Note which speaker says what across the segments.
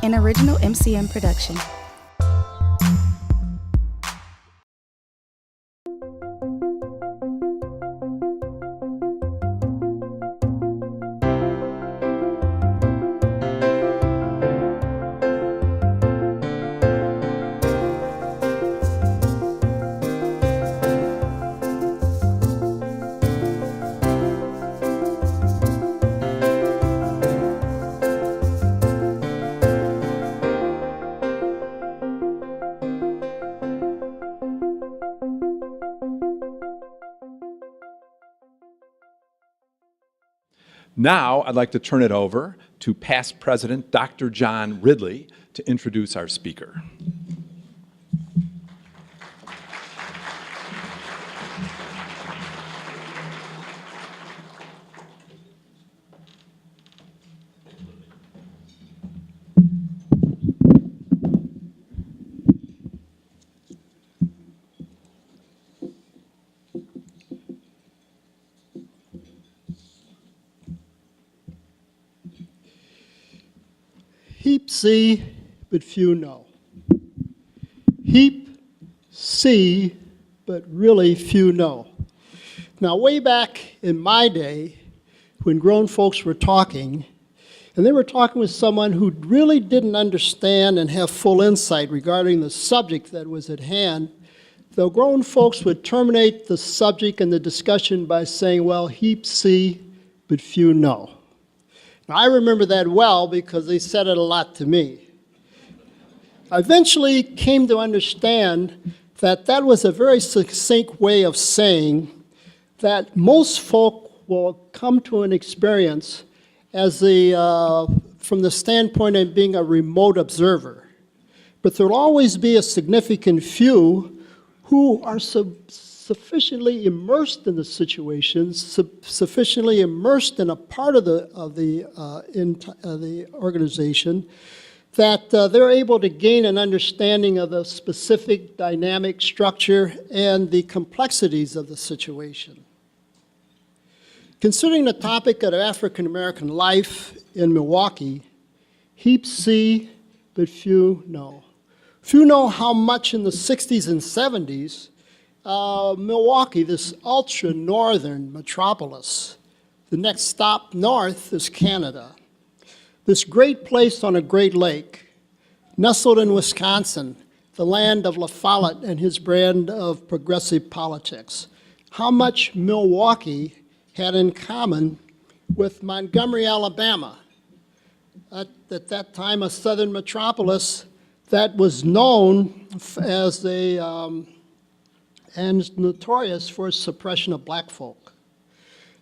Speaker 1: an original MCM production.
Speaker 2: Now, I'd like to turn it over to past President Dr. John Ridley to introduce our speaker.
Speaker 3: Heap see, but few know. Heap see, but really few know. Now, way back in my day, when grown folks were talking, and they were talking with someone who really didn't understand and have full insight regarding the subject that was at hand, the grown folks would terminate the subject and the discussion by saying, well, heap see, but few know. Now, I remember that well because they said it a lot to me. I eventually came to understand that that was a very succinct way of saying that most folk will come to an experience as from the standpoint of being a remote observer. But there will always be a significant few who are sufficiently immersed in the situation, sufficiently immersed in a part of the organization, that they're able to gain an understanding of the specific dynamic structure and the complexities of the situation. Considering the topic of African American life in Milwaukee, heap see, but few know. Few know how much in the 60s and 70s Milwaukee, this ultra-northern metropolis, the next stop north is Canada. This great place on a great lake, nestled in Wisconsin, the land of La Follette and his brand of progressive politics. How much Milwaukee had in common with Montgomery, Alabama, at that time a southern metropolis that was known as and notorious for its suppression of black folk.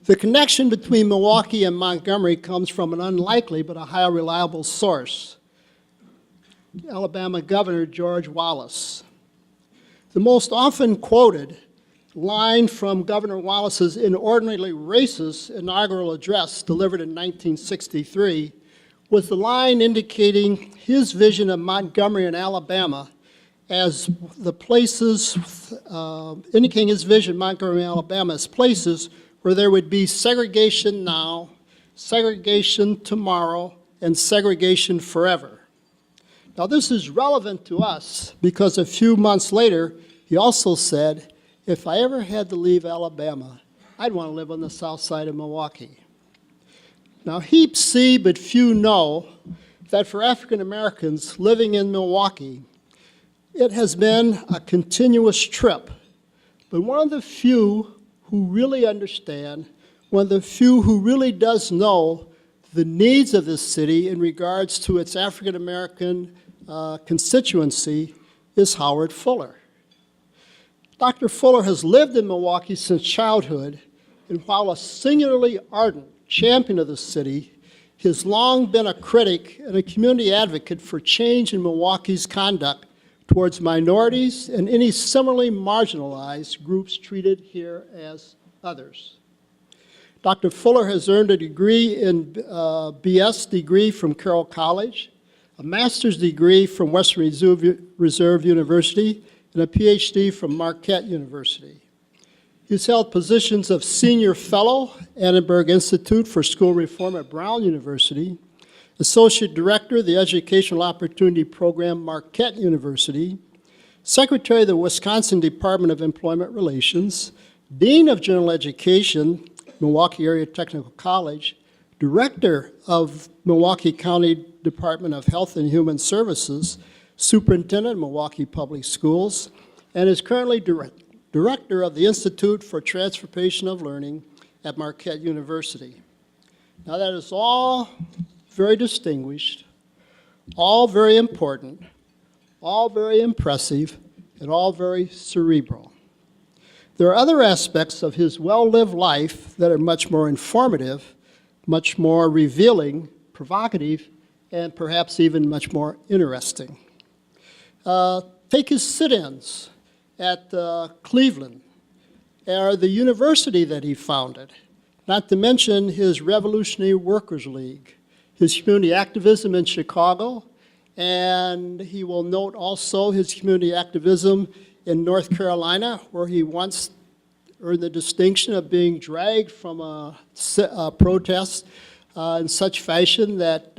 Speaker 3: The connection between Milwaukee and Montgomery comes from an unlikely but a highly reliable source, Alabama Governor George Wallace. The most often quoted line from Governor Wallace's inordinately racist inaugural address delivered in 1963 was the line indicating his vision of Montgomery and Alabama as the places, indicating his vision, Montgomery, Alabama, as places where there would be segregation now, segregation tomorrow, and segregation forever. Now, this is relevant to us because a few months later, he also said, if I ever had to leave Alabama, I'd want to live on the south side of Milwaukee. Now, heap see, but few know that for African Americans living in Milwaukee, it has been a continuous trip, but one of the few who really understand, one of the few who really does know the needs of this city in regards to its African American constituency is Howard Fuller. Dr. Fuller has lived in Milwaukee since childhood, and while a singularly ardent champion of the city, he has long been a critic and a community advocate for change in Milwaukee's conduct towards minorities and any similarly marginalized groups treated here as others. Dr. Fuller has earned a degree in BS degree from Carroll College, a master's degree from Western Reserve University, and a PhD from Marquette University. He's held positions of Senior Fellow, Annenberg Institute for School Reform at Brown University, Associate Director of the Educational Opportunity Program, Marquette University, Secretary of the Wisconsin Department of Employment Relations, Dean of General Education, Milwaukee Area Technical College, Director of Milwaukee County Department of Health and Human Services, Superintendent of Milwaukee Public Schools, and is currently Director of the Institute for Transformation of Learning at Marquette University. Now that is all very distinguished, all very important, all very impressive, and all very cerebral. There are other aspects of his well-lived life that are much more informative, much more revealing, provocative, and perhaps even much more interesting. Take his sit-ins at Cleveland, or the university that he founded, not to mention his Revolutionary Workers League, his community activism in Chicago, and he will note also his community activism in North Carolina, where he once earned the distinction of being dragged from a protest in such fashion that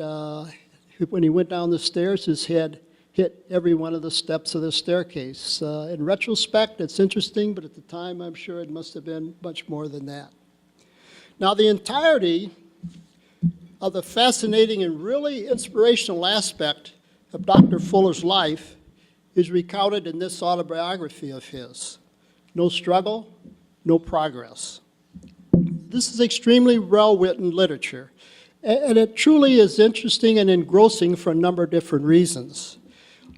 Speaker 3: when he went down the stairs, his head hit every one of the steps of the staircase. In retrospect, it's interesting, but at the time, I'm sure it must have been much more than that. Now, the entirety of the fascinating and really inspirational aspect of Dr. Fuller's life is recounted in this autobiography of his, No Struggle, No Progress. This is extremely well-written literature, and it truly is interesting and engrossing for a number of different reasons.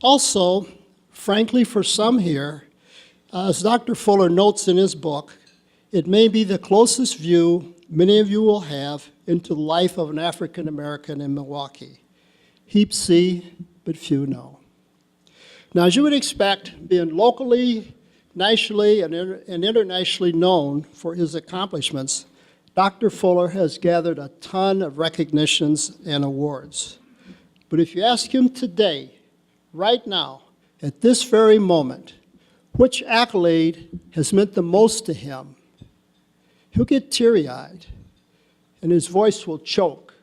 Speaker 3: Also, frankly, for some here, as Dr. Fuller notes in his book, it may be the closest view many of you will have into the life of an African American in Milwaukee. Heaps see, but few know. Now, as you would expect, being locally, nationally, and internationally known for his accomplishments, Dr. Fuller has gathered a ton of recognitions and awards. But if you ask him today, right now, at this very moment, which accolade has meant the most to him, he'll get teary-eyed, and his voice will choke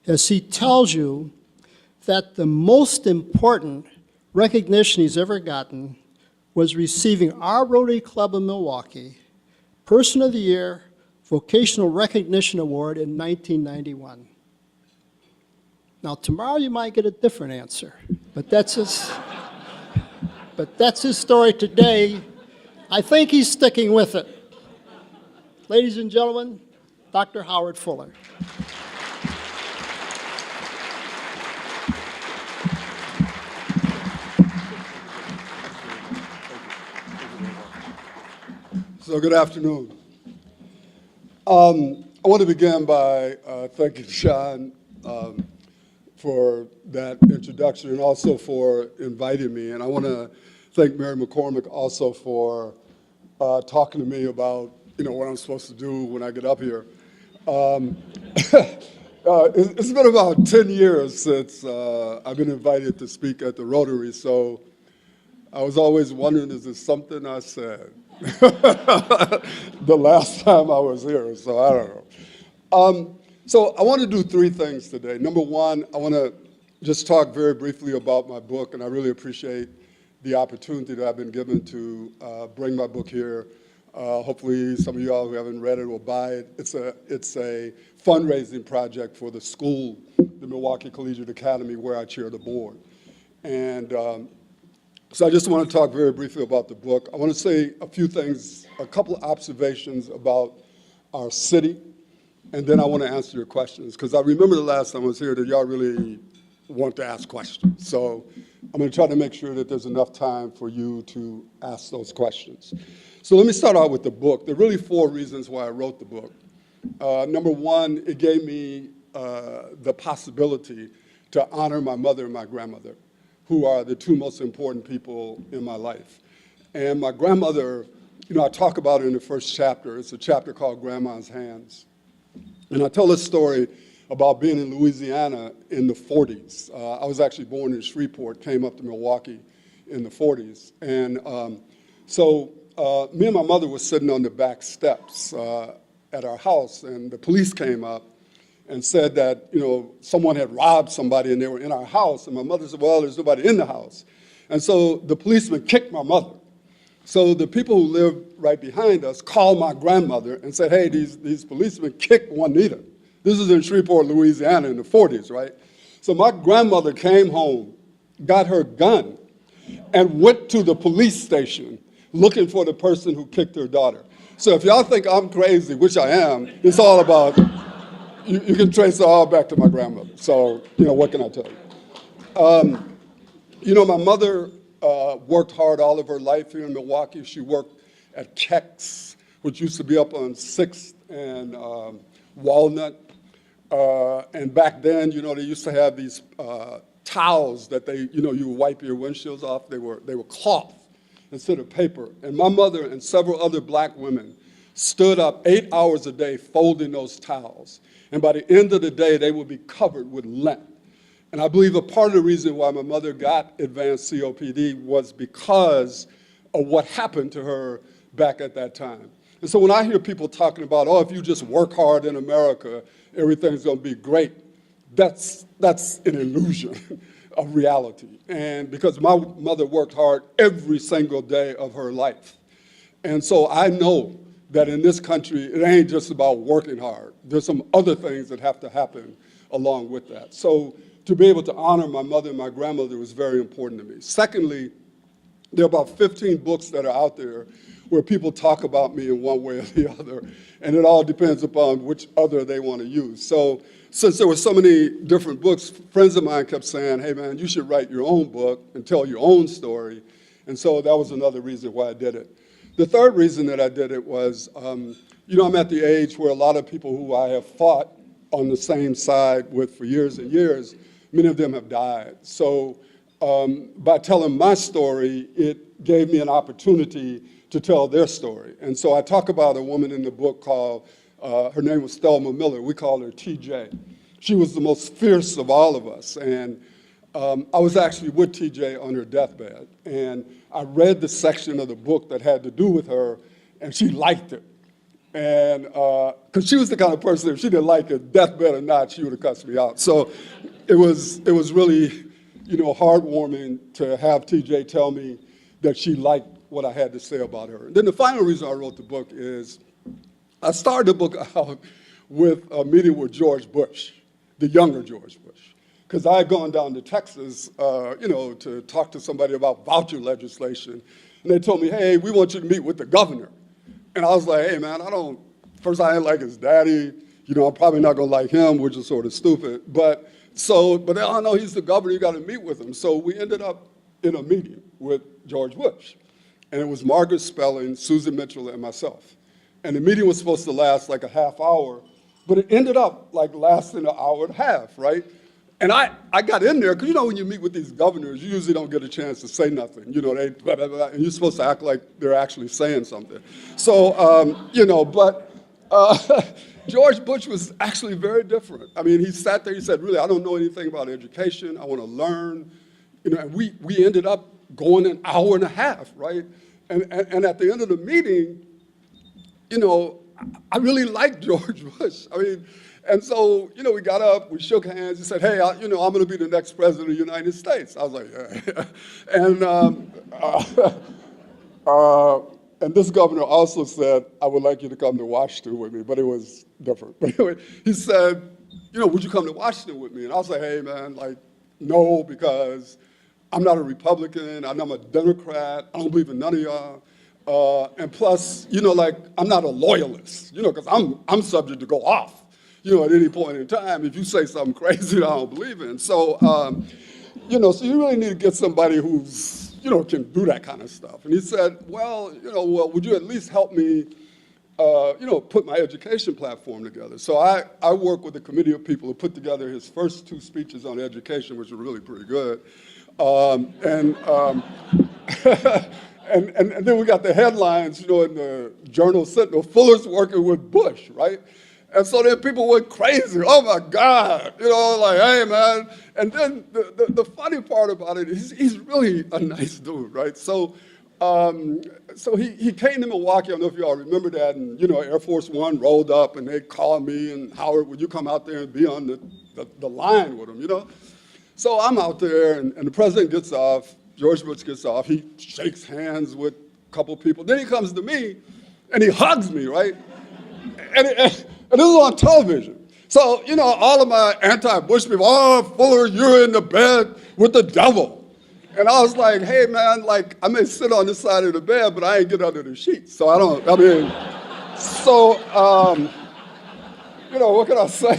Speaker 3: as he tells you that the most important recognition he's ever gotten was receiving our Rotary Club of Milwaukee Person of the Year Vocational Recognition Award in 1991. Now, tomorrow you might get a different answer, but that's his story today. I think he's sticking with it. Ladies and gentlemen, Dr. Howard Fuller.
Speaker 4: So good afternoon. I want to begin by thanking Sean for that introduction and also for inviting me. And I want to thank Mary McCormick also for talking to me about what I'm supposed to do when I get up here. It's been about 10 years since I've been invited to speak at the Rotary, so I was always wondering, is this something I said the last time I was here? So I don't know. So I want to do three things today. Number one, I want to just talk very briefly about my book, and I really appreciate the opportunity that I've been given to bring my book here. Hopefully some of y'all who haven't read it will buy it. It's a fundraising project for the school, the Milwaukee Collegiate Academy, where I chair the board. And so I just want to talk very briefly about the book. I want to say a few things, a couple of observations about our city, and then I want to answer your questions, because I remember the last time I was here that y'all really want to ask questions. So I'm going to try to make sure that there's enough time for you to ask those questions. So let me start out with the book. There are really four reasons why I wrote the book. Number one, it gave me the possibility to honor my mother and my grandmother, who are the two most important people in my life. And my grandmother, I talk about it in the first chapter. It's a chapter called Grandma's Hands. And I tell this story about being in Louisiana in the 40s. I was actually born in Shreveport, came up to Milwaukee in the 40s. And so me and my mother were sitting on the back steps at our house, and the police came up and said that, someone had robbed somebody and they were in our house. And my mother said, well, there's nobody in the house. And so the policeman kicked my mother. So the people who lived right behind us called my grandmother and said, hey, these policemen kicked Juanita. This is in Shreveport, Louisiana in the 40s, right? So my grandmother came home, got her gun, and went to the police station looking for the person who kicked her daughter. So if y'all think I'm crazy, which I am, it's all about, you can trace it all back to my grandmother. So, what can I tell you? My mother worked hard all of her life here in Milwaukee. She worked at Keck's, which used to be up on 6th and Walnut. And back then, they used to have these towels that you would wipe your windshields off. They were cloth instead of paper. And my mother and several other black women stood up 8 hours a day folding those towels. And by the end of the day, they would be covered with lint. And I believe a part of the reason why my mother got advanced COPD was because of what happened to her back at that time. And so when I hear people talking about, if you just work hard in America, everything's going to be great, that's an illusion of reality. And because my mother worked hard every single day of her life. And so I know that in this country, it ain't just about working hard. There's some other things that have to happen along with that. So to be able to honor my mother and my grandmother was very important to me. Secondly, there are about 15 books that are out there where people talk about me in one way or the other, and it all depends upon which other they want to use. So since there were so many different books, friends of mine kept saying, hey man, you should write your own book and tell your own story. And so that was another reason why I did it. The third reason that I did it was, I'm at the age where a lot of people who I have fought on the same side with for years and years, many of them have died. So by telling my story, it gave me an opportunity to tell their story. And so I talk about a woman in the book called, her name was Thelma Miller. We called her TJ. She was the most fierce of all of us. And I was actually with TJ on her deathbed. And I read the section of the book that had to do with her, and she liked it. And because she was the kind of person, if she didn't like it, deathbed or not, she would have cussed me out. So it was really, heartwarming to have TJ tell me that she liked what I had to say about her. And then the final reason I wrote the book is I started the book out with a meeting with George Bush, the younger George Bush, because I had gone down to Texas, to talk to somebody about voucher legislation. And they told me, hey, we want you to meet with the governor. And I was like, hey, man, first I didn't like his daddy. I'm probably not going to like him, which is sort of stupid. But they all know he's the governor. You got to meet with him. So we ended up in a meeting with George Bush. And it was Margaret Spelling, Susan Mitchell, and myself. And the meeting was supposed to last like a half hour, but it ended up like lasting an hour and a half, right? And I got in there, because when you meet with these governors, you usually don't get a chance to say nothing. They blah, blah, blah, and you're supposed to act like they're actually saying something. So, George Bush was actually very different. I mean, he sat there, he said, really, I don't know anything about education. I want to learn. And we ended up going an hour and a half, right? And at the end of the meeting, I really liked George Bush. And so, we got up, we shook hands, he said, hey, I'm going to be the next president of the United States. I was like, yeah. And this governor also said, I would like you to come to Washington with me, but it was different. But anyway, he said, would you come to Washington with me? And I was like, hey, man, no, because I'm not a Republican, I'm a Democrat, I don't believe in none of y'all. And plus, I'm not a loyalist, because I'm subject to go off, at any point in time if you say something crazy that I don't believe in. So, so you really need to get somebody who's, can do that kind of stuff. And he said, well, would you at least help me, put my education platform together? So I work with a committee of people who put together his first 2 speeches on education, which were really pretty good. And then we got the headlines, in the Journal Sentinel, Fuller's working with Bush, right? And so then people went crazy. Oh my God, hey man. And then the funny part about it is he's really a nice dude, right? So So he came to Milwaukee. I don't know if you all remember that. And, you know, Air Force One rolled up and they called me and Howard, would you come out there and be on the line with him, you know? So I'm out there and the president gets off, George Bush gets off. He shakes hands with a couple people. Then he comes to me and he hugs me, right? And this is on television. So, you know, all of my anti-Bush people, oh, Fuller, you're in the bed with the devil. And I was like, hey, man, like, I may sit on this side of the bed, but I ain't get under the sheets. So you know, what can I say?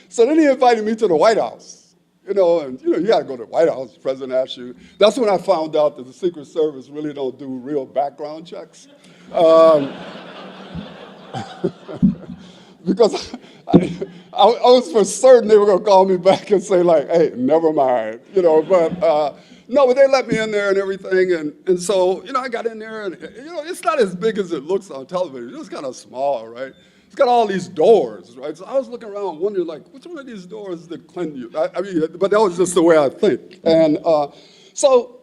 Speaker 4: So then he invited me to the White House. You know, you got to go to the White House, the president asks you. That's when I found out that the Secret Service really don't do real background checks. Because I was for certain they were going to call me back and say, like, hey, never mind, you know, but they let me in there and everything, and so, you know, I got in there, and, you know, it's not as big as it looks on television. It's kind of small, right? It's got all these doors, right? So I was looking around wondering, like, which one of these doors that cleanse you? I mean, but that was just the way I think. And so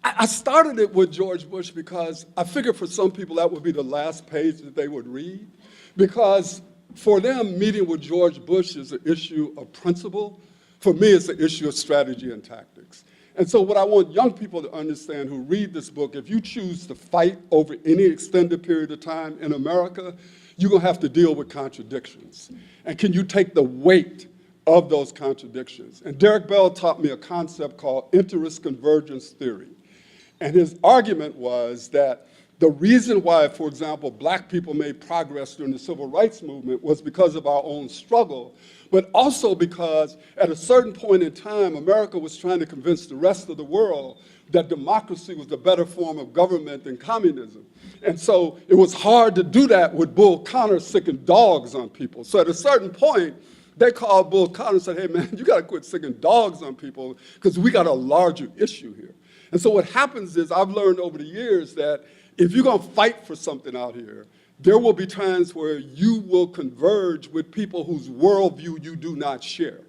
Speaker 4: I started it with George Bush because I figured for some people that would be the last page that they would read, because for them, meeting with George Bush is an issue of principle. For me, it's an issue of strategy and tactics. And so what I want young people to understand who read this book, if you choose to fight over any extended period of time in America, you're going to have to deal with contradictions. And can you take the weight of those contradictions? And Derek Bell taught me a concept called interest convergence theory. And his argument was that the reason why, for example, black people made progress during the civil rights movement was because of our own struggle, but also because at a certain point in time, America was trying to convince the rest of the world that democracy was the better form of government than communism. And so it was hard to do that with Bull Connor sicking dogs on people. So at a certain point, they called Bull Connor and said, hey, man, you got to quit sicking dogs on people because we got a larger issue here. And so what happens is I've learned over the years that if you're going to fight for something out here, there will be times where you will converge with people whose worldview you do not share.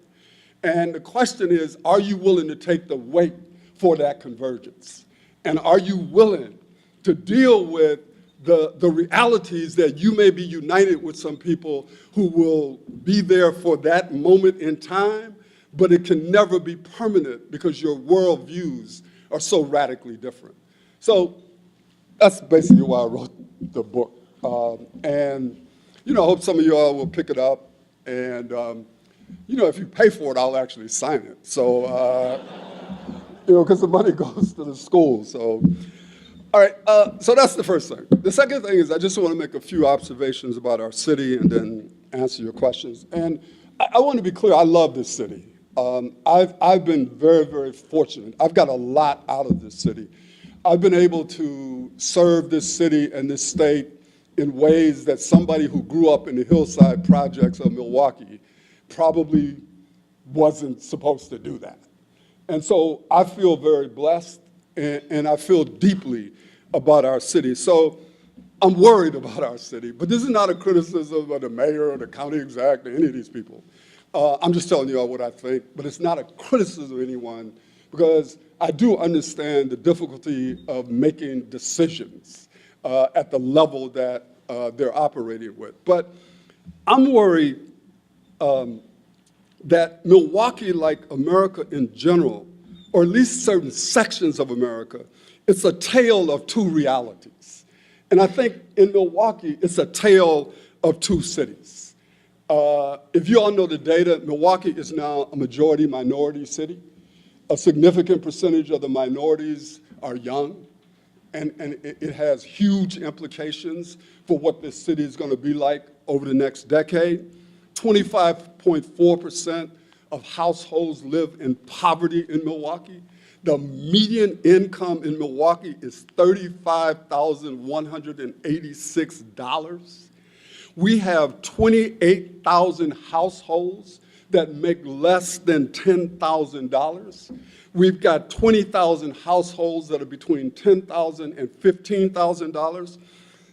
Speaker 4: And the question is, are you willing to take the weight for that convergence? And are you willing to deal with the realities that you may be united with some people who will be there for that moment in time, but it can never be permanent because your worldviews are so radically different. So that's basically why I wrote the book. And, you know, I hope some of you all will pick it up. And, you know, if you pay for it, I'll actually sign it. So, you know, because the money goes to the school. So, all right, so that's the first thing. The second thing is I just want to make a few observations about our city and then answer your questions. And I want to be clear, I love this city. I've been very, very fortunate. I've got a lot out of this city. I've been able to serve this city and this state in ways that somebody who grew up in the hillside projects of Milwaukee probably wasn't supposed to do that. And so I feel very blessed, and I feel deeply about our city. So I'm worried about our city, but this is not a criticism of the mayor or the county exec or any of these people. I'm just telling you all what I think, but it's not a criticism of anyone, because I do understand the difficulty of making decisions at the level that they're operating with. But I'm worried that Milwaukee, like America in general, or at least certain sections of America, it's a tale of two realities. And I think in Milwaukee, it's a tale of two cities. If you all know the data, Milwaukee is now a majority minority city. A significant percentage of the minorities are young, and it has huge implications for what this city is going to be like over the next decade. 25.4% of households live in poverty in Milwaukee. The median income in Milwaukee is $35,186. We have 28,000 households that make less than $10,000. We've got 20,000 households that are between $10,000 and $15,000.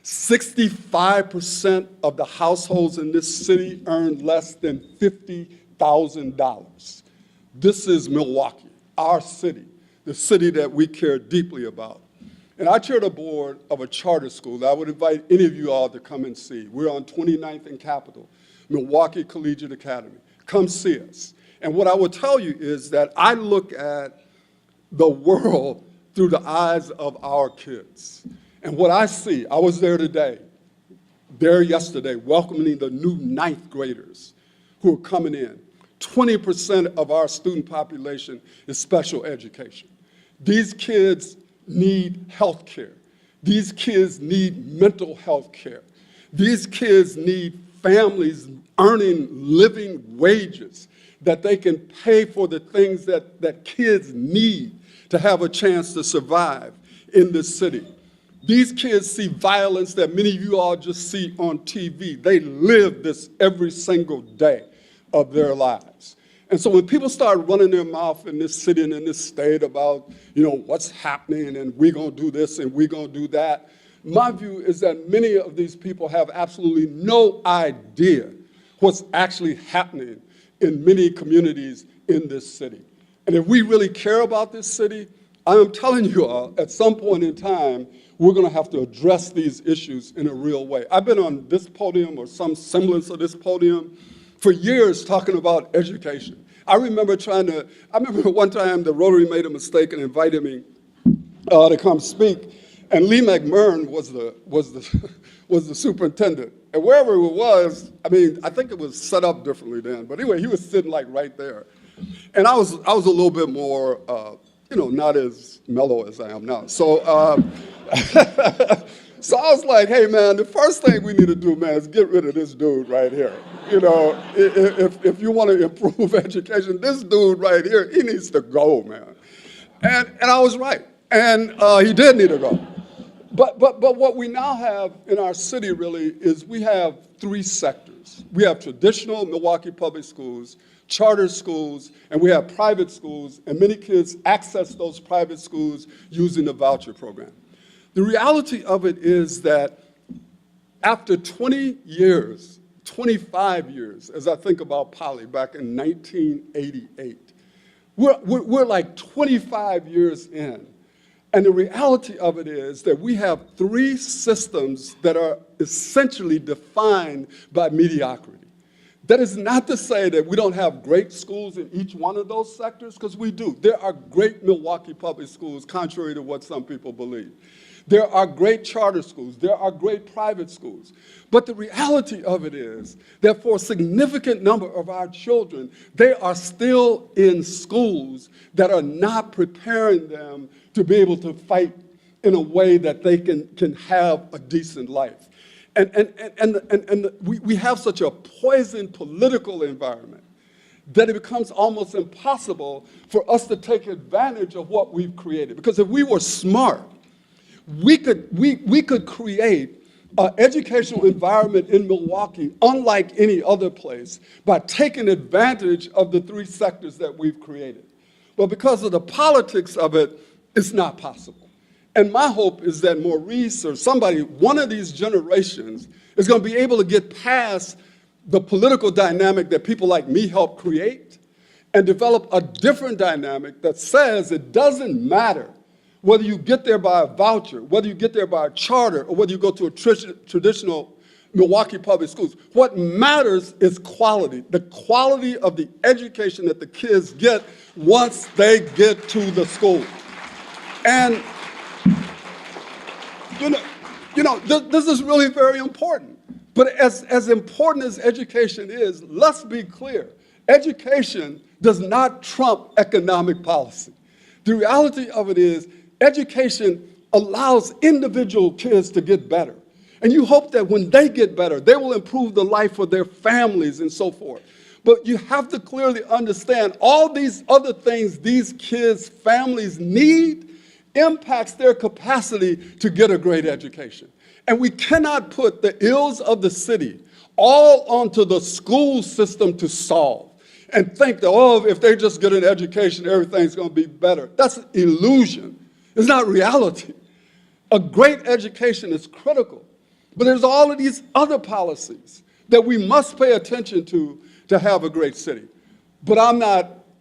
Speaker 4: 65% of the households in this city earn less than $50,000. This is Milwaukee, our city, the city that we care deeply about. And I chair the board of a charter school that I would invite any of you all to come and see. We're on 29th and Capitol, Milwaukee Collegiate Academy. Come see us. And what I will tell you is that I look at the world through the eyes of our kids. And what I see, I was there today, there yesterday, welcoming the new 9th graders who are coming in. 20% of our student population is special education. These kids need health care. These kids need mental health care. These kids need families earning living wages that they can pay for the things that kids need to have a chance to survive in this city. These kids see violence that many of you all just see on TV. They live this every single day of their lives. And so when people start running their mouth in this city and in this state about, what's happening and we're going to do this and we're going to do that, my view is that many of these people have absolutely no idea what's actually happening in many communities in this city. And if we really care about this city, I am telling you all, at some point in time, we're going to have to address these issues in a real way. I've been on this podium or some semblance of this podium for years talking about education. I remember one time the Rotary made a mistake and invited me to come speak, and Lee McMurrin was the superintendent. And wherever it was, I think it was set up differently then, but anyway, he was sitting like right there. And I was a little bit more, not as mellow as I am now. So, so I was like, hey man, the first thing we need to do, man, is get rid of this dude right here. If you want to improve education, this dude right here, he needs to go, man. And I was right. And he did need to go. But what we now have in our city really is we have 3 sectors. We have traditional Milwaukee public schools, charter schools, and we have private schools, and many kids access those private schools using the voucher program. The reality of it is that after 20 years, 25 years, as I think about Poly back in 1988, we're like 25 years in. And the reality of it is that we have 3 systems that are essentially defined by mediocrity. That is not to say that we don't have great schools in each one of those sectors, because we do. There are great Milwaukee public schools, contrary to what some people believe. There are great charter schools. There are great private schools. But the reality of it is that for a significant number of our children, they are still in schools that are not preparing them to be able to fight in a way that they can have a decent life. And we have such a poisoned political environment that it becomes almost impossible for us to take advantage of what we've created. Because if we were smart, we could create an educational environment in Milwaukee unlike any other place by taking advantage of the 3 sectors that we've created. But because of the politics of it, it's not possible. And my hope is that Maurice or somebody, one of these generations, is going to be able to get past the political dynamic that people like me helped create and develop a different dynamic that says it doesn't matter whether you get there by a voucher, whether you get there by a charter, or whether you go to a traditional Milwaukee public schools. What matters is quality, the quality of the education that the kids get once they get to the school. And, this is really very important. But as important as education is, let's be clear. Education does not trump economic policy. The reality of it is education allows individual kids to get better. And you hope that when they get better, they will improve the life of their families and so forth. But you have to clearly understand all these other things these kids' families need impacts their capacity to get a great education. And we cannot put the ills of the city all onto the school system to solve and think that, if they just get an education, everything's going to be better. That's an illusion. It's not reality. A great education is critical. But there's all of these other policies that we must pay attention to have a great city. But I'm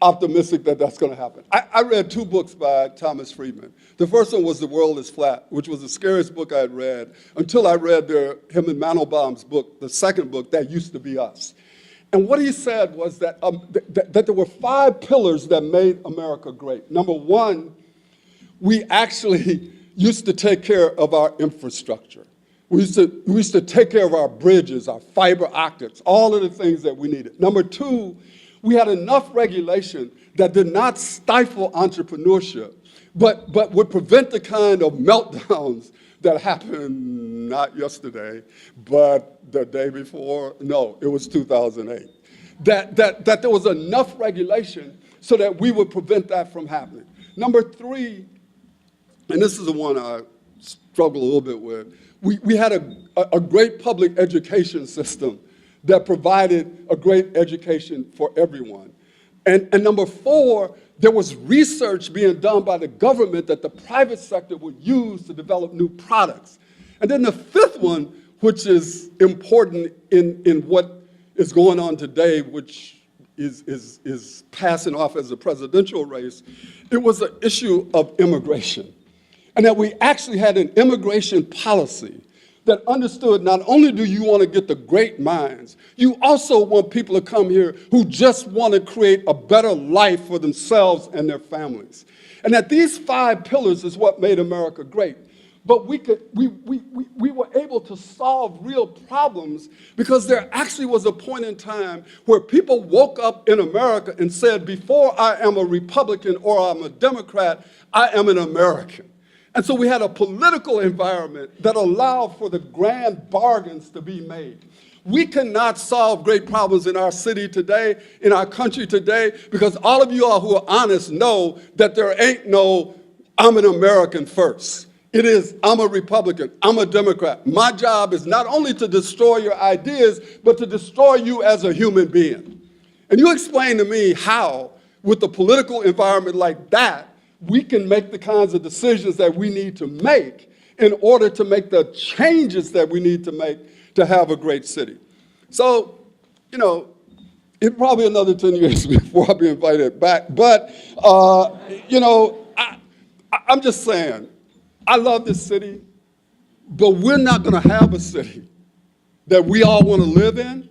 Speaker 4: optimistic that that's going to happen. I read 2 books by Thomas Friedman. The first one was The World is Flat, which was the scariest book I had read until I read him and Mandelbaum's book, the second book, That Used to Be Us. And what he said was that, that there were 5 pillars that made America great. Number 1, we actually used to take care of our infrastructure. We used to take care of our bridges, our fiber optics, all of the things that we needed. Number 2, we had enough regulation that did not stifle entrepreneurship, but would prevent the kind of meltdowns that happened not yesterday, but the day before. No, it was 2008. That there was enough regulation so that we would prevent that from happening. Number 3, and this is the one I struggle a little bit with, we had a great public education system that provided a great education for everyone. And number 4, there was research being done by the government that the private sector would use to develop new products. And then the 5th one, which is important in what is going on today, which is passing off as a presidential race, it was an issue of immigration. And that we actually had an immigration policy that understood not only do you want to get the great minds, you also want people to come here who just want to create a better life for themselves and their families. And that these 5 pillars is what made America great. But we were able to solve real problems because there actually was a point in time where people woke up in America and said, before I am a Republican or I'm a Democrat, I am an American. And so we had a political environment that allowed for the grand bargains to be made. We cannot solve great problems in our city today, in our country today, because all of you all who are honest know that there ain't no, I'm an American first. It is, I'm a Republican, I'm a Democrat. My job is not only to destroy your ideas, but to destroy you as a human being. And you explain to me how, with a political environment like that, we can make the kinds of decisions that we need to make in order to make the changes that we need to make to have a great city. So, you know, it's probably another 10 years before I'll be invited back. But, you know, I'm just saying, I love this city, but we're not going to have a city that we all want to live in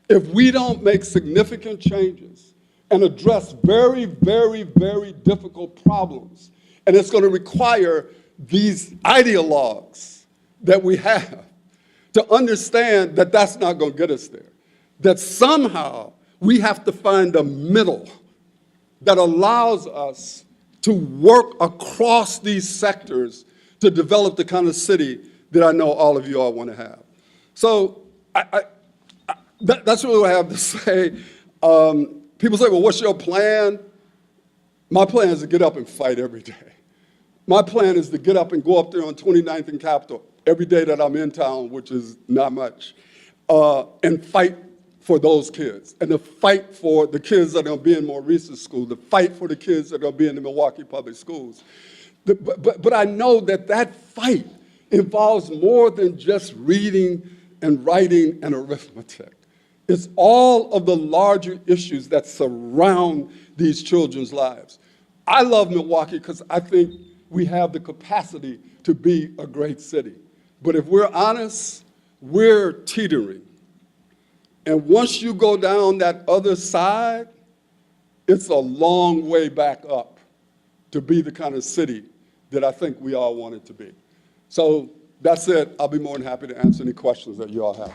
Speaker 4: if we don't make significant changes and address very, very, very difficult problems. And it's going to require these ideologues that we have to understand that that's not going to get us there. That somehow we have to find a middle that allows us to work across these sectors to develop the kind of city that I know all of you all want to have. So that's really what I have to say. People say, well, what's your plan? My plan is to get up and fight every day. My plan is to get up and go up there on 29th and Capitol every day that I'm in town, which is not much, and fight for those kids, and to fight for the kids that are going to be in Maurice's school, to fight for the kids that are going to be in the Milwaukee public schools. But I know that that fight involves more than just reading and writing and arithmetic. It's all of the larger issues that surround these children's lives. I love Milwaukee because I think we have the capacity to be a great city. But if we're honest, we're teetering. And once you go down that other side, it's a long way back up to be the kind of city that I think we all want it to be. So that's it. I'll be more than happy to answer any questions that you all have.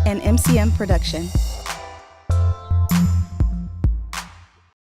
Speaker 1: An MCM production.